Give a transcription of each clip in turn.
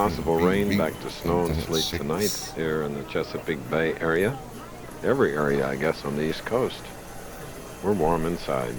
possible rain, back to snow and sleet tonight here in the Chesapeake Bay area. Every area, I guess, on the East Coast. We're warm inside.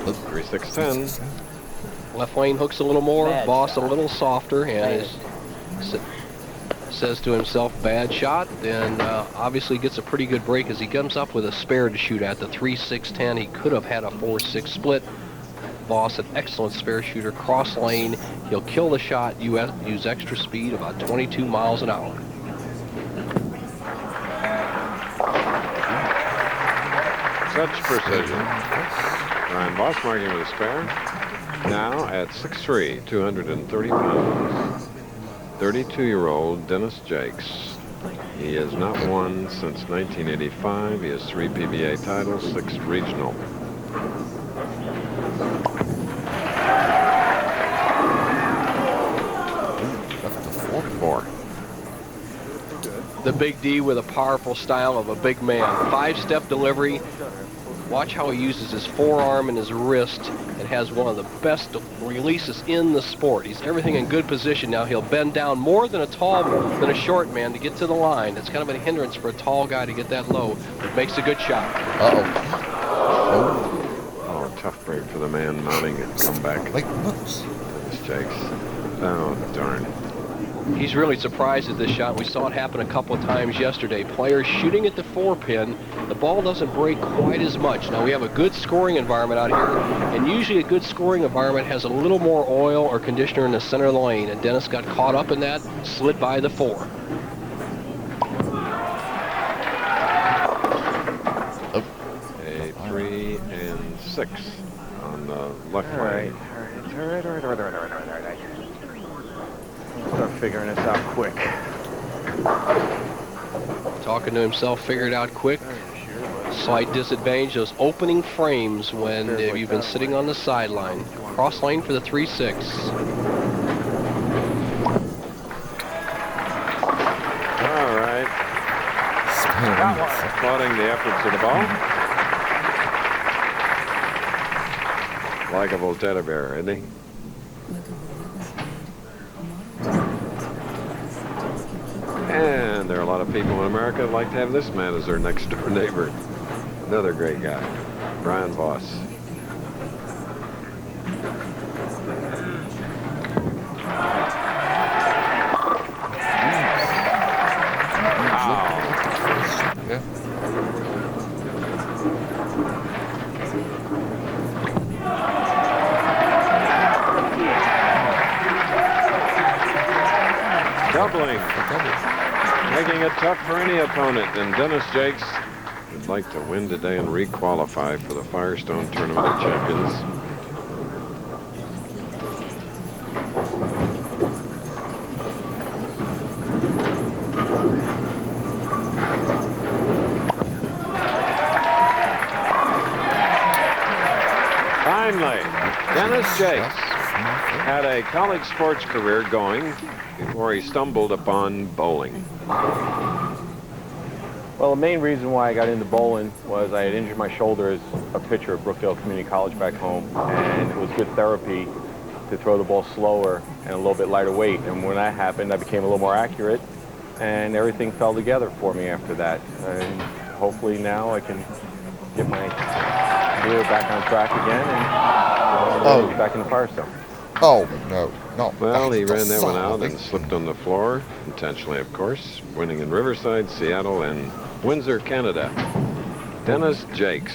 Look, 3-6-10. Left lane hooks a little more, Voss a little softer, and says to himself, bad shot, and obviously gets a pretty good break as he comes up with a spare to shoot at the 3-6-10. He could have had a 4-6 split. Voss, an excellent spare shooter, cross lane. He'll kill the shot, use extra speed, about 22 miles an hour. Such precision. Ryan Voss marking with a spare. Now at 6'3", 230 pounds, 32-year-old Dennis Jacques. He has not won since 1985. He has 3 PBA titles, 6 regional. Four. The big D with a powerful style of a big man. 5-step delivery. Watch how he uses his forearm and his wrist and has one of the best releases in the sport. He's everything in good position. Now he'll bend down more than a short man to get to the line. It's kind of a hindrance for a tall guy to get that low, but makes a good shot. Oh, tough break for the man mounting and come back. Dennis Jacques. Oh, darn. He's really surprised at this shot. We saw it happen a couple of times yesterday. Players shooting at the 4-pin, the ball doesn't break quite as much. Now we have a good scoring environment out here, and usually a good scoring environment has a little more oil or conditioner in the center of the lane, and Dennis got caught up in that, slid by the 4. A 3 and 6 on the left lane. All right. Start figuring this out quick. Talking to himself, figure it out quick. Slight disadvantage, those opening frames when you've been sitting on the sideline. Cross lane for the 3-6. All right. Applauding the efforts of the ball. Likeable teddy bear, isn't he? And there are a lot of people in America that like to have this man as their next door neighbor. Another great guy, Brian Voss. Doubling. Making it tough for any opponent, and Dennis Jacques would like to win today and re-qualify for the Firestone Tournament of Champions. Finally, Dennis Jacques had a college sports career going before he stumbled upon bowling. Well, the main reason why I got into bowling was I had injured my shoulder as a pitcher at Brookdale Community College back home, and it was good therapy to throw the ball slower and a little bit lighter weight. And when that happened, I became a little more accurate, and everything fell together for me after that. And hopefully now I can get my career back on track again and back in the Firestone. Oh, no, not Well, he ran that one out and slipped on the floor, intentionally, of course, winning in Riverside, Seattle, and Windsor, Canada. Dennis Jacques.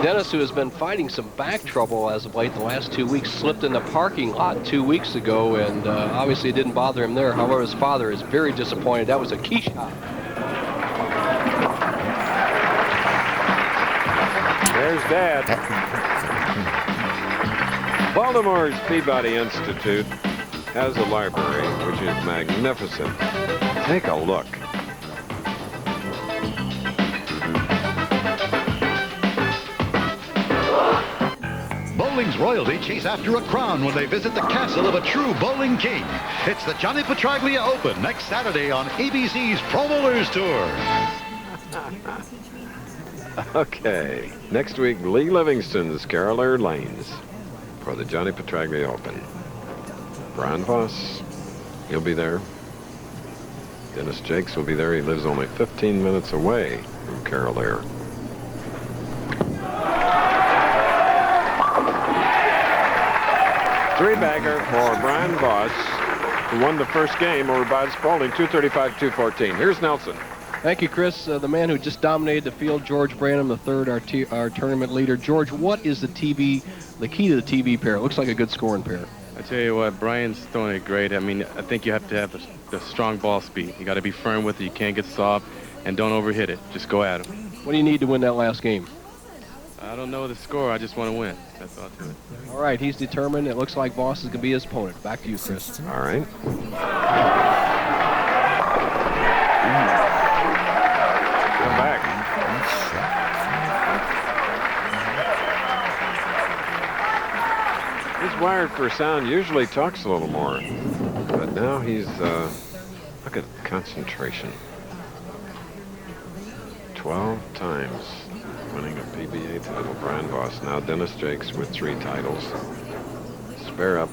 Dennis, who has been fighting some back trouble as of late the last 2 weeks, slipped in the parking lot 2 weeks ago, and obviously it didn't bother him there. However, his father is very disappointed. That was a key shot. There's Dad. Baltimore's Peabody Institute has a library which is magnificent. Take a look. Bowling's royalty chase after a crown when they visit the castle of a true bowling king. It's the Johnny Petraglia Open next Saturday on ABC's Pro Bowlers Tour. Okay, next week, Lee Livingston's Caroler Lanes. for the Johnny Petraglia Open. Brian Voss, he'll be there. Dennis Jacques will be there. He lives only 15 minutes away from Carroll Air. Three-bagger for Brian Voss, who won the first game over Bud Spalding, 235-214. Here's Nelson. Thank you, Chris. The man who just dominated the field, George Branham III, our tournament leader. George, what is the key to the TV pair? It looks like a good scoring pair. I tell you what, Brian's throwing it great. I mean, I think you have to have the strong ball speed. You got to be firm with it. You can't get soft, and don't overhit it. Just go at him. What do you need to win that last game? I don't know the score. I just want to win. That's all to it. All right, he's determined. It looks like Voss is going to be his opponent. Back to you, Chris. All right. Come back. He's wired for sound. Usually talks a little more, but now he's look at concentration. 12 times winning a PBA title. Brian Voss. Now Dennis Jacques with 3 titles. Spare up.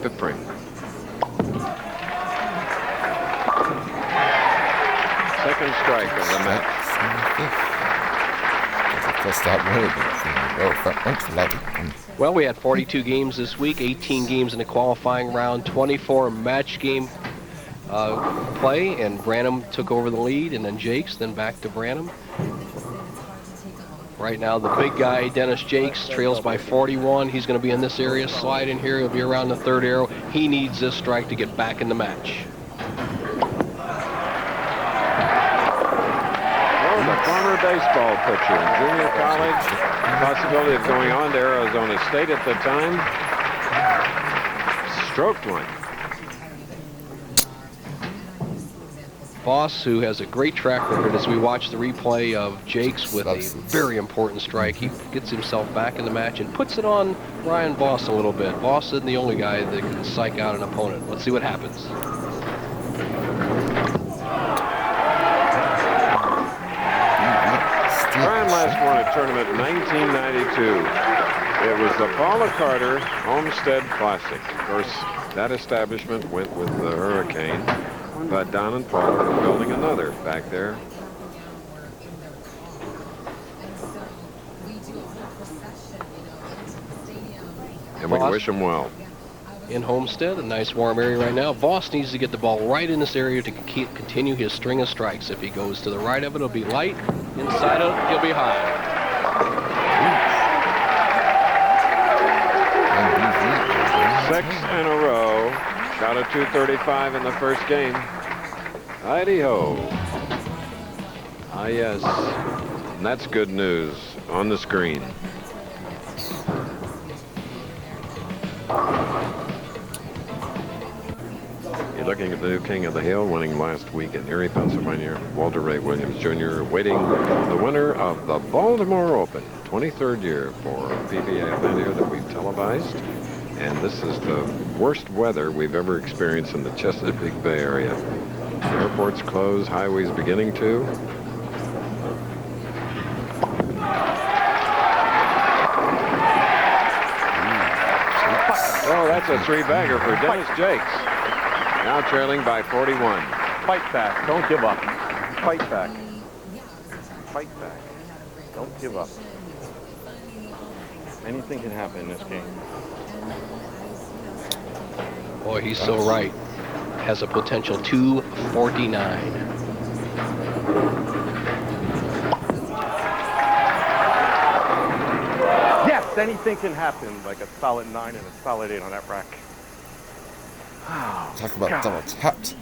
Fifth frame. Second strike of the match. Well, we had 42 games this week, 18 games in the qualifying round, 24 match game play, and Branham took over the lead, and then Jacques, then back to Branham. Right now, the big guy, Dennis Jacques, trails by 41. He's going to be in this area, slide in here. He'll be around the third arrow. He needs this strike to get back in the match. Oh, the former baseball pitcher, junior college, possibility of going on to Arizona State at the time. Stroked one. Voss, who has a great track record as we watch the replay of Jacques with a very important strike. He gets himself back in the match and puts it on Brian Voss a little bit. Voss isn't the only guy that can psych out an opponent. Let's see what happens. Brian last won a tournament in 1992. It was the Paula Carter Homestead Classic. Of course, that establishment went with the hurricane. But Don and Paul are building another back there. And we wish them well. In Homestead, a nice warm area right now. Voss needs to get the ball right in this area to continue his string of strikes. If he goes to the right of it, it'll be light. Inside of it, he'll be high. 6 in a row. Shot at 235 in the first game. Heidi-ho. Ah, yes. And that's good news on the screen. You're looking at the new King of the Hill, winning last week in Erie, Pennsylvania. Walter Ray Williams Jr. waiting the winner of the Baltimore Open, 23rd year for PBA event here that we've televised. And this is the worst weather we've ever experienced in the Chesapeake Bay area. Airports closed, highways beginning to. Oh, that's a 3-bagger for Dennis Jacques. Now trailing by 41. Fight back. Don't give up. Fight back. Fight back. Don't give up. Anything can happen in this game. Boy, he's so right. Has a potential 249. Yes, anything can happen. Like a solid 9 and a solid 8 on that rack. Talk about double tapped.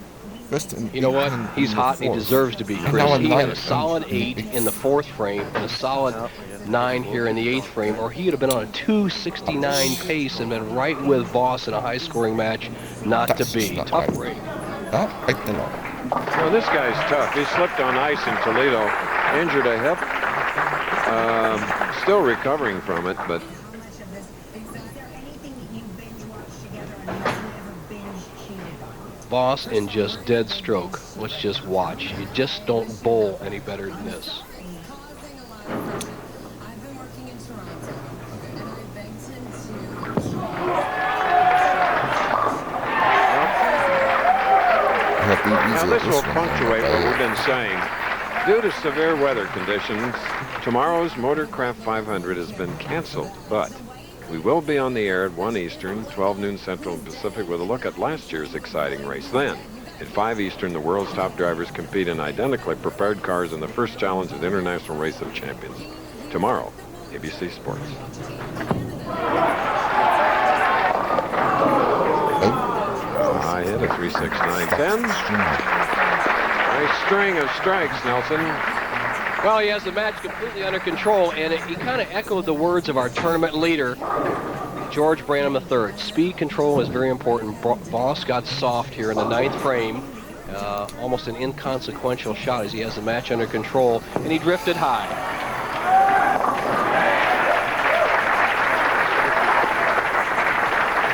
You know what? He's hot and he deserves to be, Chris. He had a solid 8 in the 4th frame and a solid 9 here in the 8th frame, or he would have been on a 269 pace and been right with Voss in a high-scoring match. Not to be. Tough break. Well, this guy's tough. He slipped on ice in Toledo, injured a hip. Still recovering from it, but Voss in just dead stroke. Let's just watch. You just don't bowl any better than this. Now, at this this will one. punctuate what we've been saying. Due to severe weather conditions, tomorrow's Motorcraft 500 has been canceled, but we will be on the air at 1 Eastern, 12 noon Central and Pacific with a look at last year's exciting race. Then, at 5 Eastern, the world's top drivers compete in identically prepared cars in the first challenge at the International Race of Champions. Tomorrow, ABC Sports. High hit of 369.10. Nice string of strikes, Nelson. Well, he has the match completely under control, and he kind of echoed the words of our tournament leader, George Branham III. Speed control is very important. Voss got soft here in the 9th frame. Almost an inconsequential shot as he has the match under control, and he drifted high.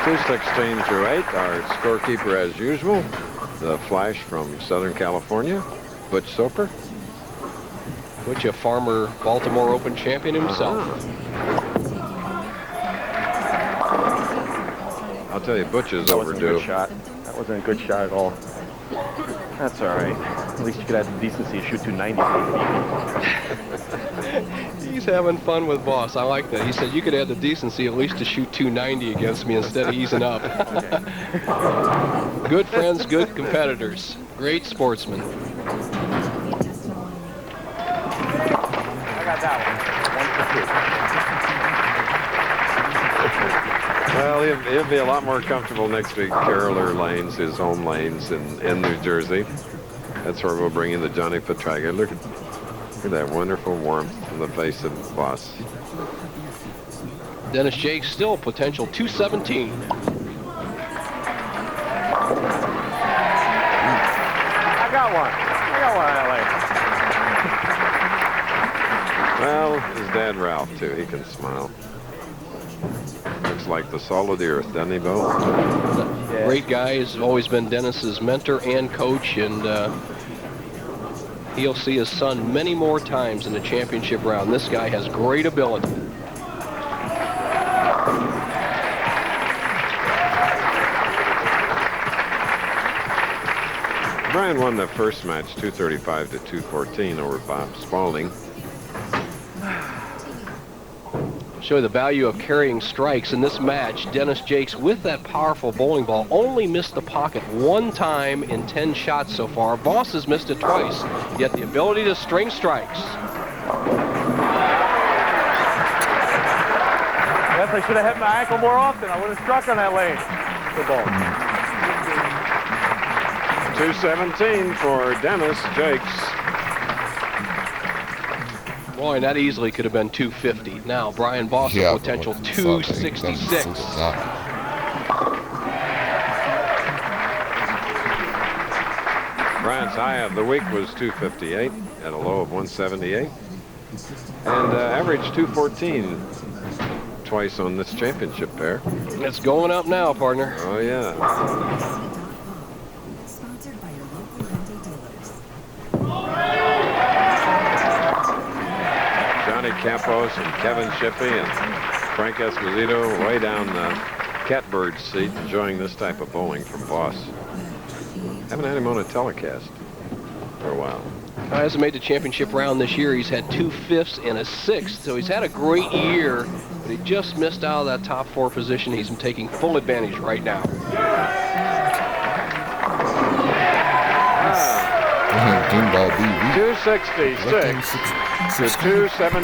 .216 through 8. Our scorekeeper, as usual, the Flash from Southern California, Butch Soper. Butch, a former Baltimore Open champion himself. I'll tell you, Butch is That wasn't a overdue. good shot. That wasn't a good shot at all. That's all right. At least you could have the decency to shoot 290. He's having fun with Voss. I like that. He said you could have the decency at least to shoot 290 against me instead of easing up. Good friends, good competitors. Great sportsmen. I got that one. 1 for 2. Well, he'll be a lot more comfortable next week. Caroler lanes, his home lanes in New Jersey. That's where we'll bring in the Johnny Petraglia. Look at that wonderful warmth on the face of Voss. Dennis Jacques still potential 217. I got one. I got one in LA. Well, his dad Ralph, too. He can smile. Looks like the salt of the earth, doesn't he, Bo? Yeah. Great guy. Has always been Dennis's mentor and coach, and he'll see his son many more times in the championship round. This guy has great ability. Brian won the first match 235 to 214 over Bob Spalding. Show you the value of carrying strikes in this match. Dennis Jacques, with that powerful bowling ball, only missed the pocket 1 time in 10 shots so far. Voss has missed it twice, yet the ability to string strikes. Yes, I should have hit my ankle more often. I would have struck on that lane. Good ball. 217 for Dennis Jacques. Boy, and that easily could have been 250. Now, Brian Voss, Yeah, a potential but 266. Brian's high of the week was 258 at a low of 178. And averaged 214 twice on this championship pair. It's going up now, partner. Oh, yeah. Johnny Campos and Kevin Shippey and Frank Esposito way down the catbird seat enjoying this type of bowling from Voss. Haven't had him on a telecast for a while. He hasn't made the championship round this year. He's had 2 fifths and a 6th, so he's had a great year, but he just missed out of that top 4 position. He's taking full advantage right now. 266 to 217.